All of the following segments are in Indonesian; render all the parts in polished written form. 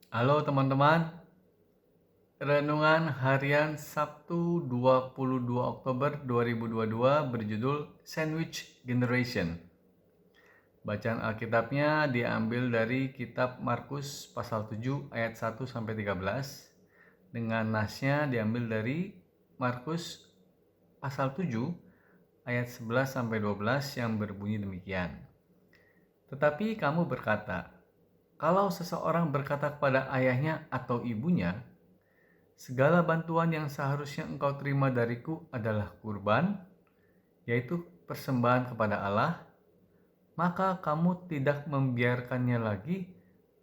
Halo teman-teman, renungan harian Sabtu 22 Oktober 2022 berjudul Sandwich Generation. Bacaan Alkitabnya diambil dari kitab Markus pasal 7 ayat 1 sampai 13 dengan nasnya diambil dari Markus pasal 7 ayat 11 sampai 12 yang berbunyi demikian. Tetapi kamu berkata, kalau seseorang berkata kepada ayahnya atau ibunya, segala bantuan yang seharusnya engkau terima dariku adalah kurban, yaitu persembahan kepada Allah, maka kamu tidak membiarkannya lagi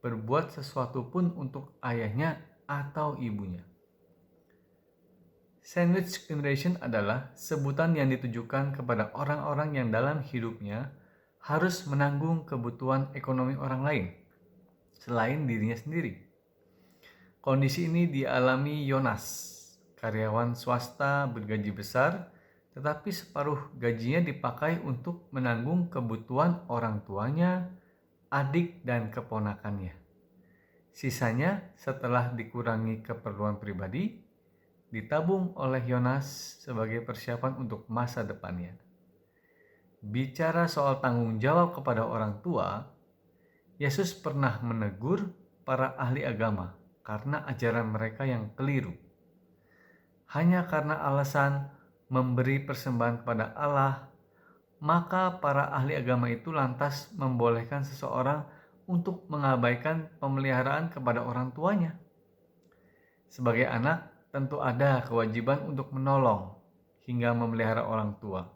berbuat sesuatu pun untuk ayahnya atau ibunya. Sandwich generation adalah sebutan yang ditujukan kepada orang-orang yang dalam hidupnya harus menanggung kebutuhan ekonomi orang lain selain dirinya sendiri. Kondisi ini dialami Yonas, karyawan swasta bergaji besar, tetapi separuh gajinya dipakai untuk menanggung kebutuhan orang tuanya, adik, dan keponakannya. Sisanya setelah dikurangi keperluan pribadi, ditabung oleh Yonas sebagai persiapan untuk masa depannya. Bicara soal tanggung jawab kepada orang tua, Yesus pernah menegur para ahli agama karena ajaran mereka yang keliru. Hanya karena alasan memberi persembahan kepada Allah, maka para ahli agama itu lantas membolehkan seseorang untuk mengabaikan pemeliharaan kepada orang tuanya. Sebagai anak, tentu ada kewajiban untuk menolong hingga memelihara orang tua,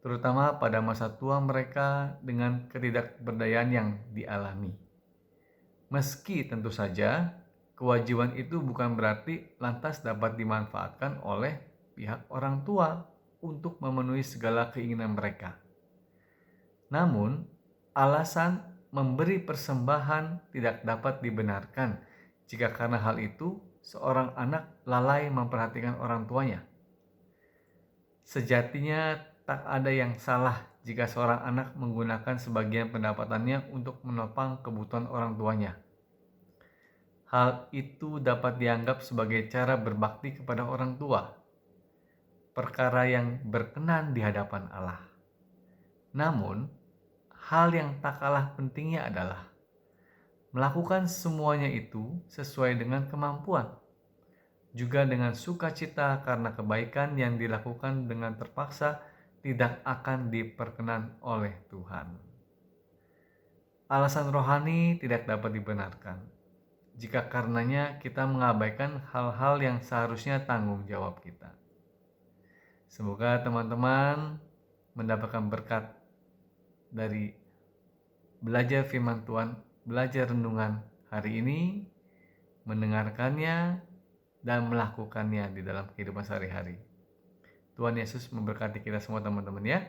terutama pada masa tua mereka dengan ketidakberdayaan yang dialami. Meski tentu saja kewajiban itu bukan berarti lantas dapat dimanfaatkan oleh pihak orang tua untuk memenuhi segala keinginan mereka. Namun, alasan memberi persembahan tidak dapat dibenarkan jika karena hal itu seorang anak lalai memperhatikan orang tuanya. Sejatinya tak ada yang salah jika seorang anak menggunakan sebagian pendapatannya untuk menopang kebutuhan orang tuanya. Hal itu dapat dianggap sebagai cara berbakti kepada orang tua, perkara yang berkenan di hadapan Allah. Namun, hal yang tak kalah pentingnya adalah melakukan semuanya itu sesuai dengan kemampuan, juga dengan sukacita karena kebaikan yang dilakukan dengan terpaksa tidak akan diperkenan oleh Tuhan. Alasan rohani tidak dapat dibenarkan jika karenanya kita mengabaikan hal-hal yang seharusnya tanggung jawab kita. Semoga teman-teman mendapatkan berkat dari belajar firman Tuhan, belajar renungan hari ini, mendengarkannya, dan melakukannya di dalam kehidupan sehari-hari. Tuhan Yesus memberkati kita semua teman-teman ya.